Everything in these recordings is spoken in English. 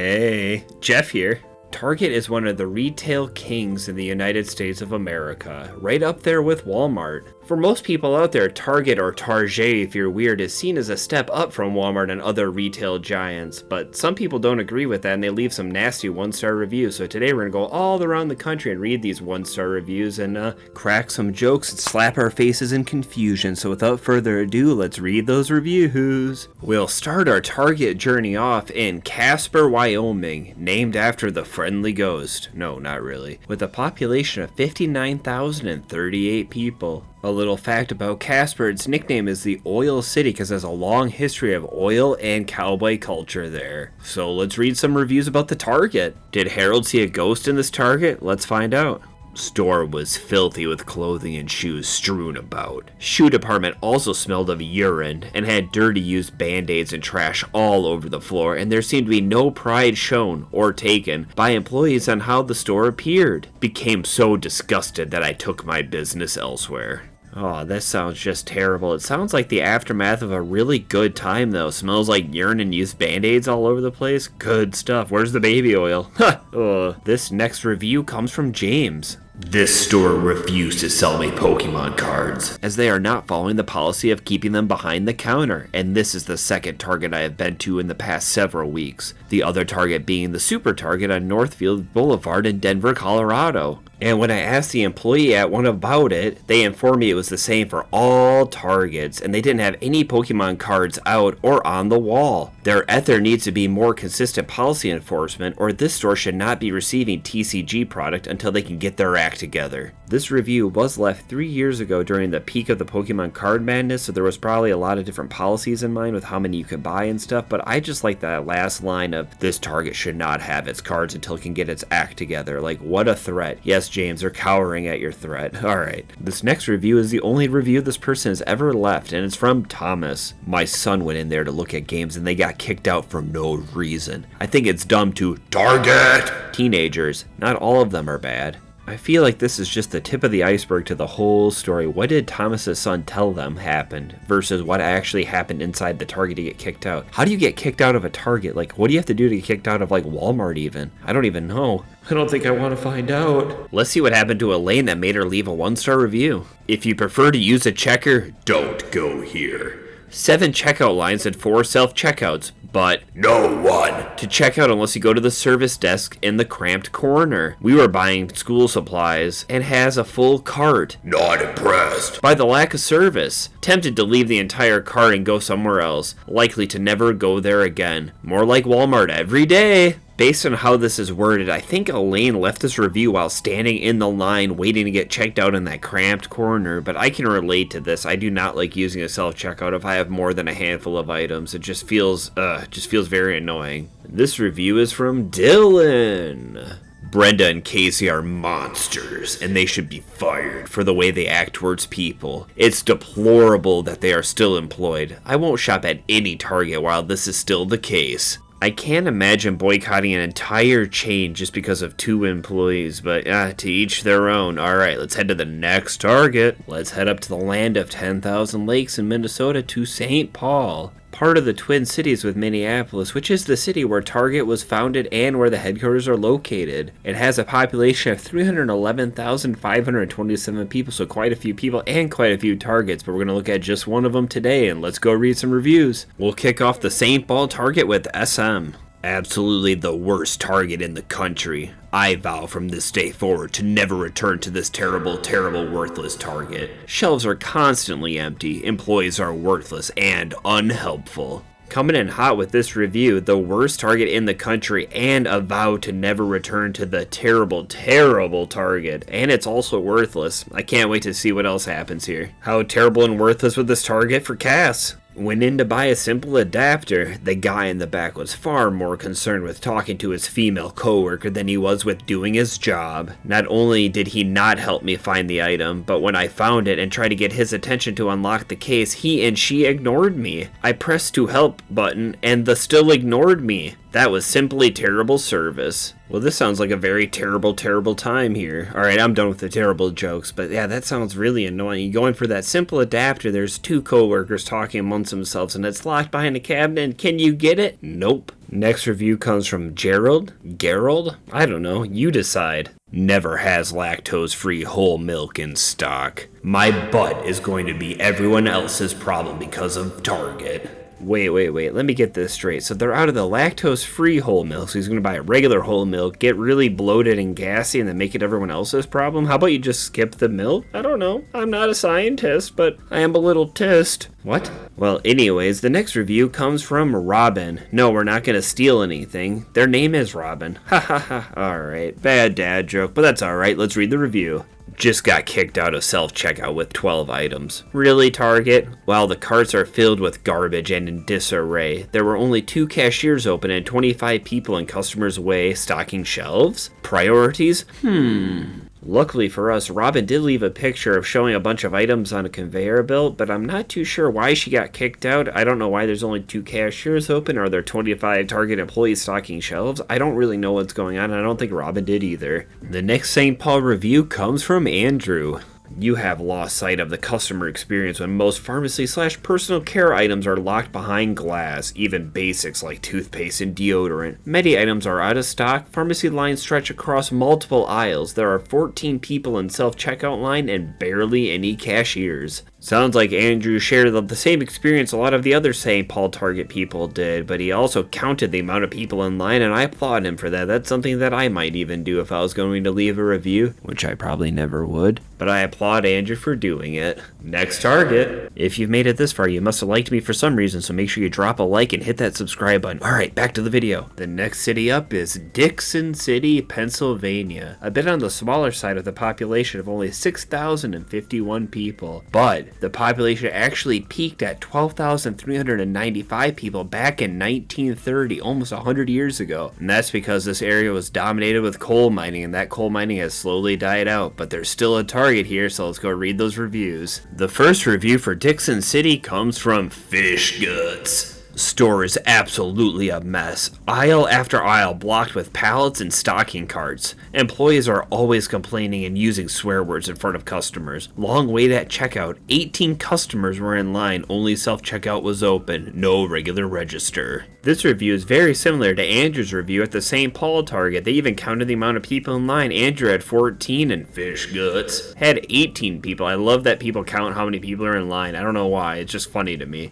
Hey, Jeff here. Target is one of the retail kings in the United States of America, right up there with Walmart. For most people out there, Target, or Target if you're weird, is seen as a step up from Walmart and other retail giants, but some people don't agree with that and they leave some nasty one-star reviews. So today we're going to go all around the country and read these one-star reviews and crack some jokes and slap our faces in confusion. So without further ado, let's read those reviews. We'll start our Target journey off in Casper, Wyoming, named after the friendly ghost. No, not really. With a population of 59,038 people. A little fact about Casper, its nickname is the Oil City because it has a long history of oil and cowboy culture there. So let's read some reviews about the Target. Did Harold see a ghost in this Target? Let's find out. Store was filthy with clothing and shoes strewn about. Shoe department also smelled of urine and had dirty used band-aids and trash all over the floor, and there seemed to be no pride shown or taken by employees on how the store appeared. Became so disgusted that I took my business elsewhere. Oh, that sounds just terrible. It sounds like the aftermath of a really good time, though. Smells like urine and used band-aids all over the place. Good stuff. Where's the baby oil? This next review comes from James. This store refused to sell me Pokemon cards, as they are not following the policy of keeping them behind the counter, and this is the second Target I have been to in the past several weeks. The other Target being the Super Target on Northfield Boulevard in Denver, Colorado. And when I asked the employee at one about it, they informed me it was the same for all Targets, and they didn't have any Pokemon cards out or on the wall. There needs to be more consistent policy enforcement, or this store should not be receiving TCG product until they can get their act together. This review was left 3 years ago during the peak of the Pokemon card madness, so there was probably a lot of different policies in mind with how many you could buy and stuff, but I just like that last line of, this Target should not have its cards until it can get its act together. Like, what a threat. Yes, James, they're cowering at your threat. Alright. This next review is the only review this person has ever left, and it's from Thomas. My son went in there to look at games and they got kicked out for no reason. I think it's dumb to target teenagers. Not all of them are bad. I feel like this is just the tip of the iceberg to the whole story. What did Thomas's son tell them happened versus what actually happened inside the Target to get kicked out? How do you get kicked out of a Target? Like, what do you have to do to get kicked out of, like, Walmart even? I don't even know. I don't think I want to find out. Let's see what happened to Elaine that made her leave a 1-star review. If you prefer to use a checker, don't go here. 7 checkout lines and 4 self-checkouts, but no one to check out unless you go to the service desk in the cramped corner. We were buying school supplies and has a full cart. Not impressed by the lack of service. Tempted to leave the entire cart and go somewhere else. Likely to never go there again. More like Walmart every day. Based on how this is worded, I think Elaine left this review while standing in the line waiting to get checked out in that cramped corner, but I can relate to this. I do not like using a self-checkout if I have more than a handful of items. It just feels very annoying. This review is from Dylan. Brenda and Casey are monsters, and they should be fired for the way they act towards people. It's deplorable that they are still employed. I won't shop at any Target while this is still the case. I can't imagine boycotting an entire chain just because of 2 employees, but to each their own. Alright, let's head to the next Target. Let's head up to the land of 10,000 lakes in Minnesota to St. Paul. Part of the Twin Cities with Minneapolis, which is the city where Target was founded and where the headquarters are located. It has a population of 311,527 people, so quite a few people and quite a few Targets, but we're going to look at just one of them today, and let's go read some reviews. We'll kick off the St. Paul Target with SM. Absolutely the worst Target in the country. I vow from this day forward to never return to this terrible, worthless Target. Shelves are constantly empty, employees are worthless and unhelpful. Coming in hot with this review, the worst Target in the country and a vow to never return to the terrible Target. And it's also worthless. I can't wait to see what else happens here. How terrible and worthless was this Target for Cass? Went in to buy a simple adapter. The guy in the back was far more concerned with talking to his female coworker than he was with doing his job. Not only did he not help me find the item, but when I found it and tried to get his attention to unlock the case, he and she ignored me. I pressed to help button and the still ignored me. That was simply terrible service. Well, this sounds like a very terrible, terrible time here. Alright, I'm done with the terrible jokes, but yeah, that sounds really annoying. You go in for that simple adapter, there's two coworkers talking amongst themselves, and it's locked behind a cabinet, and can you get it? Nope. Next review comes from Gerald? I don't know, you decide. Never has lactose-free whole milk in stock. My butt is going to be everyone else's problem because of Target. Wait, let me get this straight. So they're out of the lactose-free whole milk, so he's going to buy a regular whole milk, get really bloated and gassy, and then make it everyone else's problem? How about you just skip the milk? I don't know. I'm not a scientist, but I am a little tissed. What? Well, anyways, the next review comes from Robin. No, we're not going to steal anything. Their name is Robin. Ha ha ha. Alright, bad dad joke, but that's alright. Let's read the review. Just got kicked out of self-checkout with 12 items. Really, Target? While the carts are filled with garbage and in disarray, there were only 2 cashiers open and 25 people in customers' way stocking shelves? Priorities? Luckily for us, Robin did leave a picture of showing a bunch of items on a conveyor belt, but I'm not too sure why she got kicked out. I don't know why there's only 2 cashiers open. Are there 25 Target employees stocking shelves? I don't really know what's going on, and I don't think Robin did either. The next St. Paul review comes from Andrew. You have lost sight of the customer experience when most pharmacy/personal care items are locked behind glass, even basics like toothpaste and deodorant. Many items are out of stock, pharmacy lines stretch across multiple aisles, there are 14 people in self-checkout line and barely any cashiers. Sounds like Andrew shared the same experience a lot of the other St. Paul Target people did, but he also counted the amount of people in line, and I applaud him for that. That's something that I might even do if I was going to leave a review, which I probably never would. But I applaud Andrew for doing it. Next Target. If you've made it this far, you must have liked me for some reason, so make sure you drop a like and hit that subscribe button. Alright, back to the video. The next city up is Dixon City, Pennsylvania. A bit on the smaller side of the population of only 6,051 people, but the population actually peaked at 12,395 people back in 1930, almost 100 years ago. And that's because this area was dominated with coal mining, and that coal mining has slowly died out. But there's still a Target here, so let's go read those reviews. The first review for Dixon City comes from Fish Guts. Store is absolutely a mess. Aisle after aisle blocked with pallets and stocking carts. Employees are always complaining and using swear words in front of customers. Long wait at checkout. 18 customers were in line. Only self-checkout was open. No regular register. This review is very similar to Andrew's review at the St. Paul Target. They even counted the amount of people in line. Andrew had 14 and Fish Guts had 18 people. I love that people count how many people are in line. I don't know why. It's just funny to me.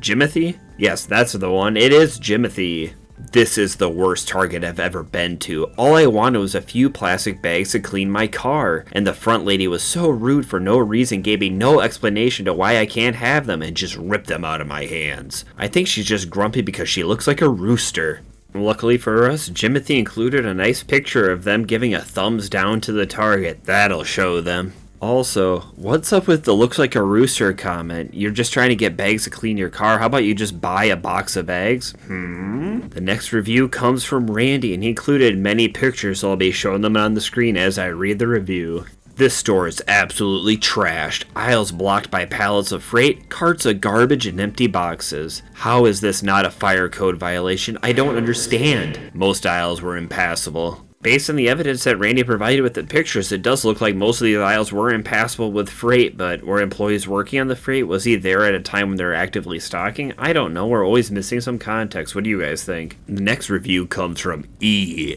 Jimothy? Yes, that's the one. It is Jimothy. This is the worst Target I've ever been to. All I wanted was a few plastic bags to clean my car, and the front lady was so rude for no reason, gave me no explanation to why I can't have them, and just ripped them out of my hands. I think she's just grumpy because she looks like a rooster. Luckily for us, Jimothy included a nice picture of them giving a thumbs down to the Target. That'll show them. Also, what's up with the looks like a rooster comment? You're just trying to get bags to clean your car. How about you just buy a box of bags? The next review comes from Randy, and he included many pictures, so I'll be showing them on the screen as I read the review. This store is absolutely trashed. Aisles blocked by pallets of freight, carts of garbage, and empty boxes. How is this not a fire code violation? I don't understand. Most aisles were impassable. Based on the evidence that Randy provided with the pictures, it does look like most of the aisles were impassable with freight, but were employees working on the freight? Was he there at a time when they're actively stocking? I don't know. We're always missing some context. What do you guys think? The next review comes from EMF.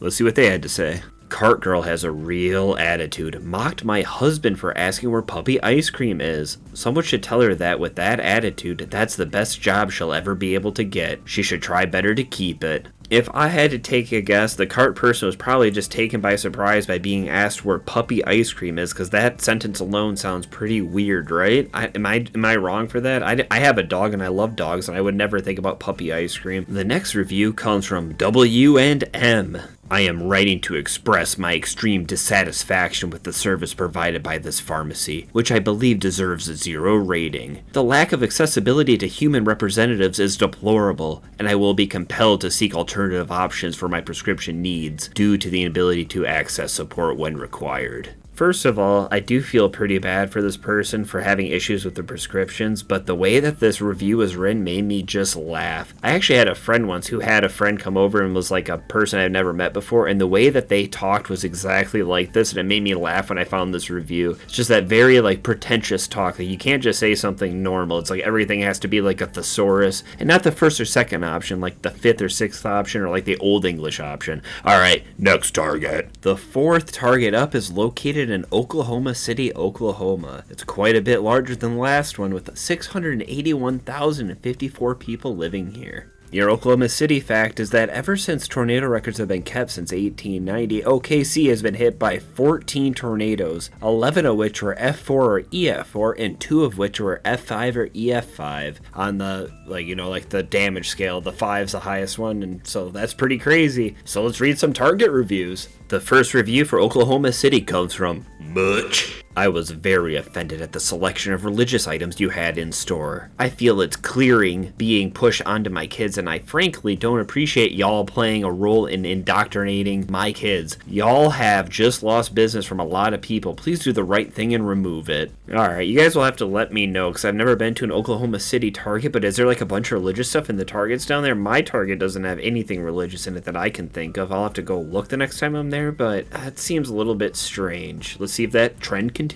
Let's see what they had to say. Cart girl has a real attitude. Mocked my husband for asking where puppy ice cream is. Someone should tell her that with that attitude, that's the best job she'll ever be able to get. She should try better to keep it. If I had to take a guess, the cart person was probably just taken by surprise by being asked where puppy ice cream is, because that sentence alone sounds pretty weird, right? Am I wrong for that? I have a dog and I love dogs, and I would never think about puppy ice cream. The next review comes from W&M. I am writing to express my extreme dissatisfaction with the service provided by this pharmacy, which I believe deserves a 0 rating. The lack of accessibility to human representatives is deplorable, and I will be compelled to seek alternative options for my prescription needs due to the inability to access support when required. First of all, I do feel pretty bad for this person for having issues with the prescriptions, but the way that this review was written made me just laugh. I actually had a friend once who had a friend come over and was like a person I've never met before, and the way that they talked was exactly like this, and it made me laugh when I found this review. It's just that very like pretentious talk that you can't just say something normal. It's like everything has to be like a thesaurus, and not the first or second option, like the fifth or sixth option, or like the Old English option. Alright, next target. The fourth target up is located in Oklahoma City, Oklahoma. It's quite a bit larger than the last one, with 681,054 people living here. Your Oklahoma City fact is that ever since tornado records have been kept since 1890, OKC has been hit by 14 tornadoes, 11 of which were F4 or EF4, and 2 of which were F5 or EF5 on the, like the damage scale. The 5's the highest one, and so that's pretty crazy. So let's read some target reviews. The first review for Oklahoma City comes from Butch. I was very offended at the selection of religious items you had in store. I feel it's clearing being pushed onto my kids, and I frankly don't appreciate y'all playing a role in indoctrinating my kids. Y'all have just lost business from a lot of people. Please do the right thing and remove it. Alright, you guys will have to let me know, because I've never been to an Oklahoma City Target, but is there like a bunch of religious stuff in the Targets down there? My Target doesn't have anything religious in it that I can think of. I'll have to go look the next time I'm there, but it seems a little bit strange. Let's see if that trend continues.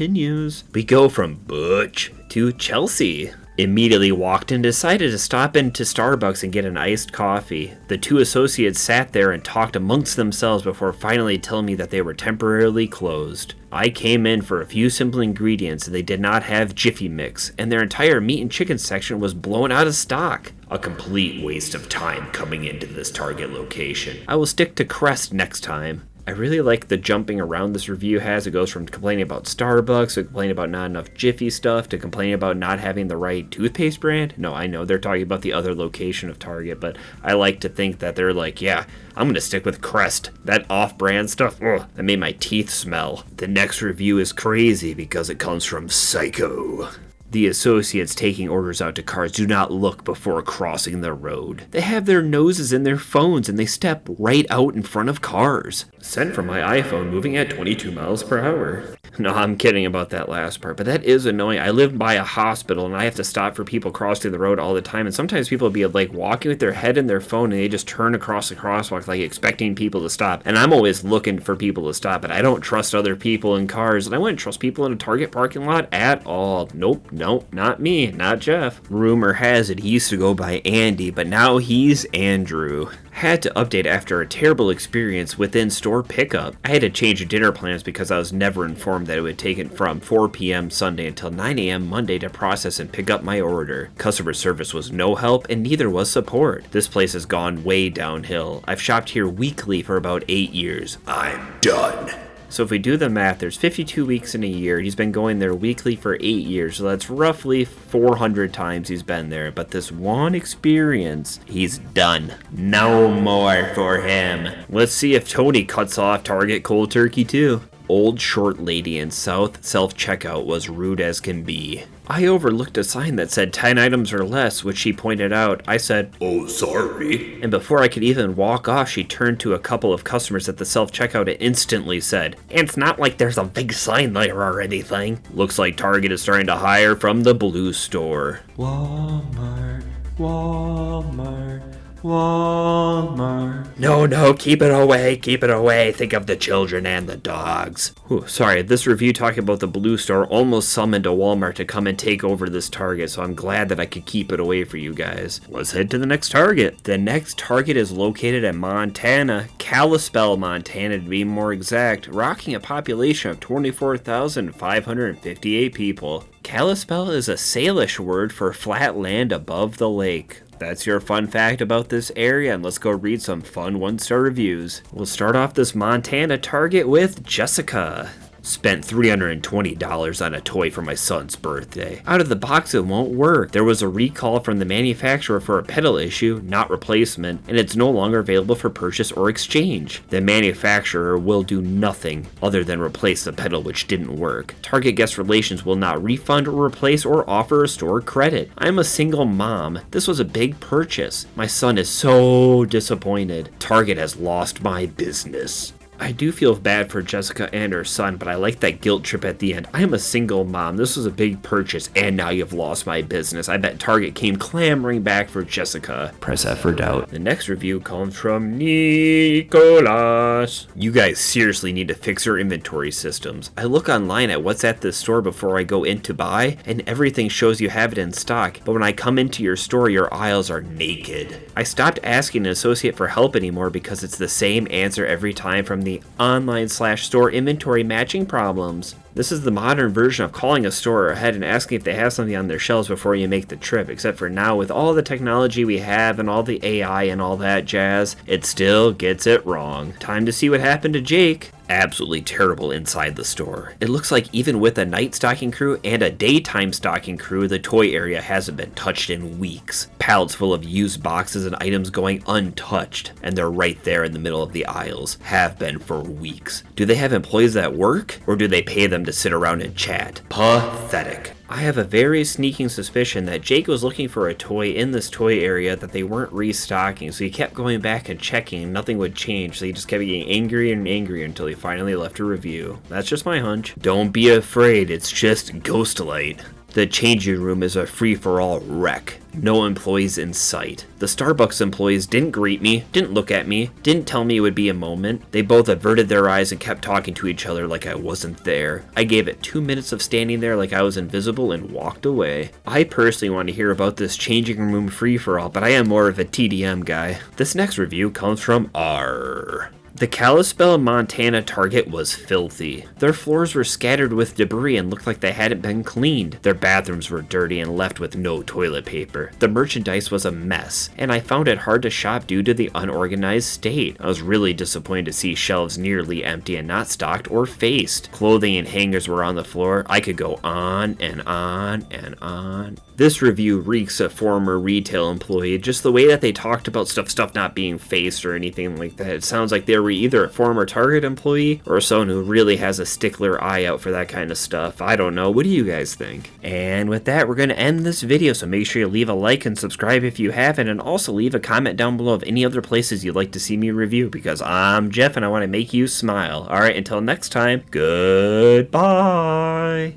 We go from Butch to Chelsea. Immediately walked and decided to stop into Starbucks and get an iced coffee. The two associates sat there and talked amongst themselves before finally telling me that they were temporarily closed. I came in for a few simple ingredients and they did not have Jiffy Mix, and their entire meat and chicken section was blown out of stock. A complete waste of time coming into this Target location. I will stick to Crest next time. I really like the jumping around this review has. It goes from complaining about Starbucks to complaining about not enough Jiffy stuff to complaining about not having the right toothpaste brand. No, I know they're talking about the other location of Target, but I like to think that they're like, yeah, I'm going to stick with Crest. That off-brand stuff, that made my teeth smell. The next review is crazy because it comes from Psycho. The associates taking orders out to cars do not look before crossing the road. They have their noses in their phones and they step right out in front of cars. Sent from my iPhone moving at 22 miles per hour. No, I'm kidding about that last part, but that is annoying. I live by a hospital and I have to stop for people crossing the road all the time, and sometimes people will be like walking with their head in their phone and they just turn across the crosswalk like expecting people to stop. And I'm always looking for people to stop, but I don't trust other people in cars, and I wouldn't trust people in a Target parking lot at all. Nope, not me, not Jeff. Rumor has it he used to go by Andy, but now he's Andrew. Had to update after a terrible experience with in-store pickup. I had to change dinner plans because I was never informed that it would take it from 4 p.m. Sunday until 9 a.m. Monday to process and pick up my order. Customer service was no help and neither was support. This place has gone way downhill. I've shopped here weekly for about 8 years. I'm done. So if we do the math, there's 52 weeks in a year. He's been going there weekly for 8 years, so that's roughly 400 times he's been there. But this one experience, he's done. No more for him. Let's see if Tony cuts off Target cold turkey too. Old short lady in South self-checkout was rude as can be. I overlooked a sign that said 10 items or less, which she pointed out. I said, "Oh, sorry." And before I could even walk off, she turned to a couple of customers at the self-checkout and instantly said, "It's not like there's a big sign there or anything." Looks like Target is starting to hire from the blue store. Walmart, Walmart. Walmart. No, keep it away. Think of the children and the dogs. Sorry, this review talking about the blue store almost summoned a Walmart to come and take over this Target, so I'm glad that I could keep it away for you guys. Let's head to the next Target. The next Target is located in Montana, Kalispell, Montana to be more exact, rocking a population of 24,558 people. Kalispell is a Salish word for flat land above the lake. That's your fun fact about this area, and let's go read some fun one-star reviews. We'll start off this Montana Target with Jessica. Spent $320 on a toy for my son's birthday. Out of the box, it won't work. There was a recall from the manufacturer for a pedal issue, not replacement, and it's no longer available for purchase or exchange. The manufacturer will do nothing other than replace the pedal which didn't work. Target Guest Relations will not refund or replace or offer a store credit. I'm a single mom. This was a big purchase. My son is so disappointed. Target has lost my business. I do feel bad for Jessica and her son, but I like that guilt trip at the end. I am a single mom. This was a big purchase, and now you've lost my business. I bet Target came clamoring back for Jessica. Press F for doubt. The next review comes from Nicholas. You guys seriously need to fix your inventory systems. I look online at what's at this store before I go in to buy, and everything shows you have it in stock, but when I come into your store, your aisles are naked. I stopped asking an associate for help anymore because it's the same answer every time from the online/store inventory matching problems. This is the modern version of calling a store ahead and asking if they have something on their shelves before you make the trip, except for now with all the technology we have and all the AI and all that jazz, it still gets it wrong. Time to see what happened to Jake. Absolutely terrible inside the store. It looks like even with a night stocking crew and a daytime stocking crew, the toy area hasn't been touched in weeks. Pallets full of used boxes and items going untouched, and they're right there in the middle of the aisles. Have been for weeks. Do they have employees that work, or do they pay them to sit around and chat? Pathetic. I have a very sneaking suspicion that Jake was looking for a toy in this toy area that they weren't restocking, so he kept going back and checking and nothing would change, so he just kept getting angrier and angrier until he finally left a review. That's just my hunch. Don't be afraid, it's just Ghostlight. The changing room is a free-for-all wreck. No employees in sight. The Starbucks employees didn't greet me, didn't look at me, didn't tell me it would be a moment. They both averted their eyes and kept talking to each other like I wasn't there. I gave it 2 minutes of standing there like I was invisible and walked away. I personally want to hear about this changing room free-for-all, but I am more of a TDM guy. This next review comes from R. The Kalispell, Montana Target was filthy. Their floors were scattered with debris and looked like they hadn't been cleaned. Their bathrooms were dirty and left with no toilet paper. The merchandise was a mess, and I found it hard to shop due to the unorganized state. I was really disappointed to see shelves nearly empty and not stocked or faced. Clothing and hangers were on the floor. I could go on and on and on. This review reeks of former retail employee, just the way that they talked about stuff not being faced or anything like that. It sounds like they were either a former Target employee or someone who really has a stickler eye out for that kind of stuff. I don't know. What do you guys think? And with that, we're going to end this video, so make sure you leave a like and subscribe if you haven't, and also leave a comment down below of any other places you'd like to see me review, because I'm Jeff and I want to make you smile. Alright, until next time, goodbye!